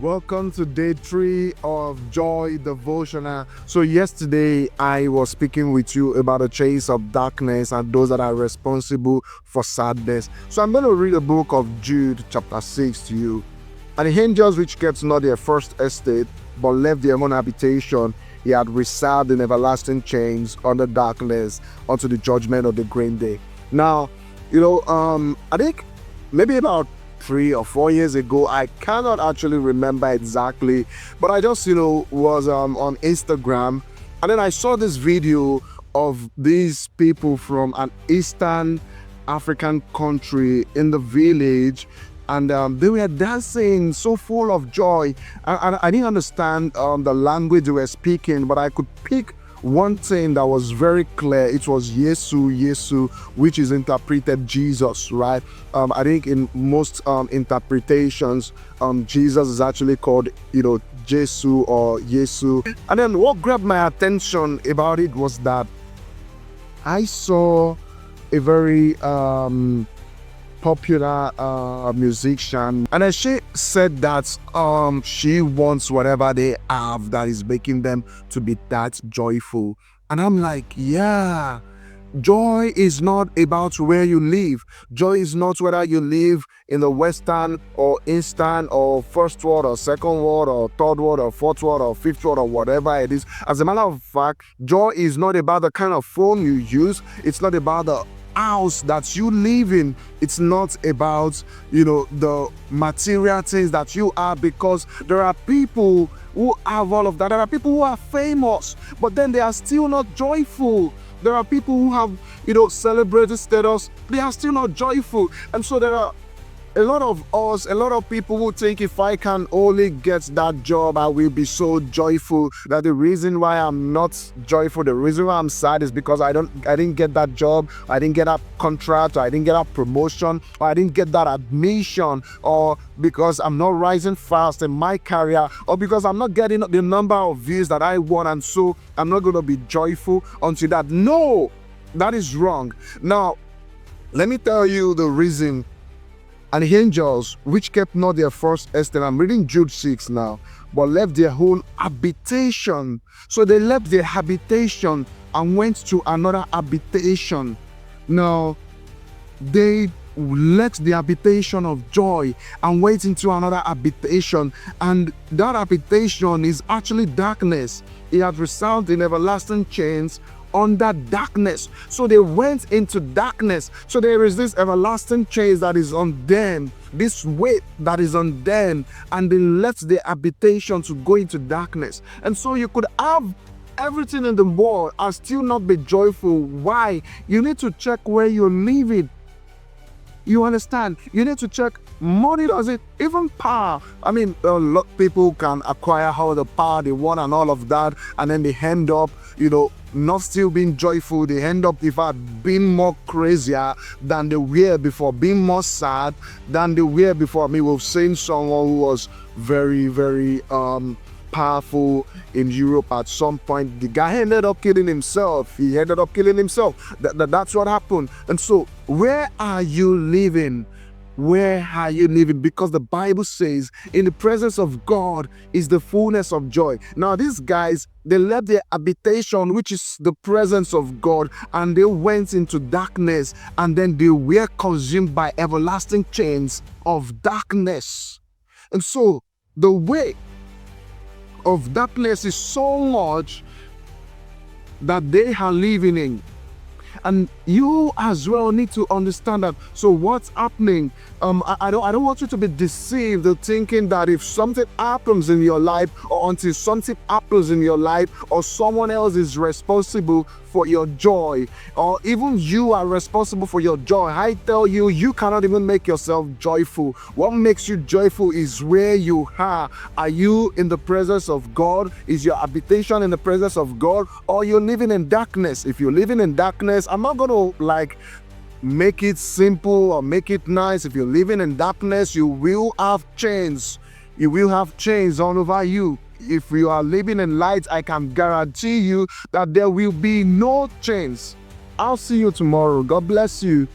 Welcome to day 3 of Joy Devotional. So yesterday I was speaking with you about the chase of darkness and those that are responsible for sadness. So I'm going to read the book of Jude chapter 6 to you. And the angels which kept not their first estate, but left their own habitation, he had reserved in everlasting chains under darkness unto the judgment of the great day. Now, I think maybe about 3 or 4 years ago, I cannot actually remember exactly, but I just was on Instagram, and then I saw this video of these people from an Eastern African country in the village, and they were dancing so full of joy. I didn't understand the language they were speaking, but I could pick one thing that was very clear. It was Yesu, which is interpreted Jesus, right? I think in most interpretations, Jesus is actually called, Jesu or Yesu. And then what grabbed my attention about it was that I saw a very popular musician, and then she said that she wants whatever they have that is making them to be that joyful. And I'm like, yeah, joy is not about where you live. Joy is not whether you live in the Western or Eastern or first world or second world or third world or fourth world or fifth world or whatever it is. As a matter of fact, joy is not about the kind of phone you use. It's not about the house that you live in. It's not about the material things that you are, because there are people who have all of that. There are people who are famous, but then they are still not joyful. There are people who have celebrated status, they are still not joyful. And so there are a lot of people who think, if I can only get that job, I will be so joyful. That the reason why I'm not joyful, the reason why I'm sad, is because I didn't get that job, I didn't get that contract, or I didn't get that promotion, or I didn't get that admission, or because I'm not rising fast in my career, or because I'm not getting the number of views that I want, and so I'm not going to be joyful until that. No, that is wrong. Now, let me tell you the reason. And the angels which kept not their first estate, I'm reading Jude 6 now, but left their own habitation. So they left their habitation and went to another habitation. Now, they left the habitation of joy and went into another habitation, and that habitation is actually darkness. It had resolved in everlasting chains under darkness. So they went into darkness. So there is this everlasting chains that is on them, this weight that is on them, and they left their habitation to go into darkness. And so you could have everything in the world and still not be joyful. Why? You need to check where you're living. You understand? You need to check. Money does it, even power. I mean, a lot of people can acquire all the power they want and all of that, and then they end up, not still being joyful. They end up, in fact, being more crazier than they were before, being more sad than they were before. I mean, we've seen someone who was very, very powerful in Europe at some point. The guy ended up killing himself. That's what happened. And so, where are you living? Where are you living? Because the Bible says, in the presence of God is the fullness of joy. Now, these guys, they left their habitation, which is the presence of God, and they went into darkness, and then they were consumed by everlasting chains of darkness. And so, the weight of darkness is so much that they are living in. And you as well need to understand that. So what's happening? I don't want you to be deceived thinking that if something happens in your life, or until something happens in your life, or someone else is responsible for your joy, or even you are responsible for your joy, I tell you, you cannot even make yourself joyful. What makes you joyful is where you are. Are you in the presence of God? Is your habitation in the presence of God? Or you're living in darkness? If you're living in darkness, I'm not going to make it simple or make it nice. If you're living in darkness, you will have chains. You will have chains all over you. If you are living in light, I can guarantee you that there will be no chains. I'll see you tomorrow. God bless you.